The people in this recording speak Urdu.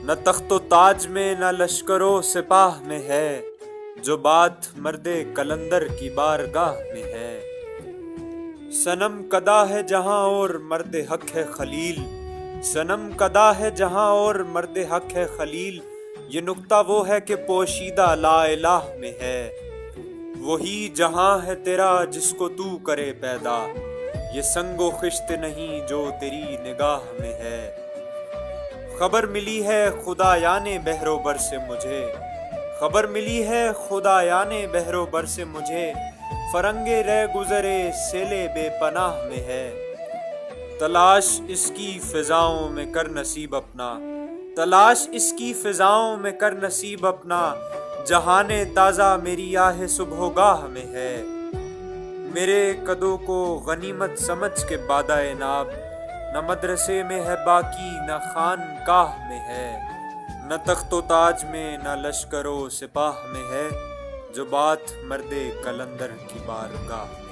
نہ تخت و تاج میں نہ لشکر و سپاہ میں ہے، جو بات مرد قلندر کی بارگاہ میں ہے۔ صنم کدا ہے جہاں اور مرد حق ہے خلیل، صنم کدا ہے جہاں اور مرد حق ہے خلیل، یہ نکتہ وہ ہے کہ پوشیدہ لا الہ میں ہے۔ وہی جہاں ہے تیرا جس کو تو کرے پیدا، یہ سنگ و خشت نہیں جو تیری نگاہ میں ہے۔ خبر ملی ہے خدا یانے بحر و بر سے مجھے، خبر ملی ہے خدا یانے بحر و بر سے مجھے، فرنگے رہ گزرے سیلے بے پناہ میں ہے۔ تلاش اس کی فضاؤں میں کر نصیب اپنا، تلاش اس کی فضاؤں میں کر نصیب اپنا، جہان تازہ میری آہ صبح گاہ میں ہے۔ میرے قدوں کو غنیمت سمجھ کے بادہ ناب، نہ مدرسے میں ہے باقی نہ خانقاہ میں ہے۔ نہ تخت و تاج میں نہ لشکر و سپاہ میں ہے، جو بات مرد قلندر کی بارگاہ میں ہے۔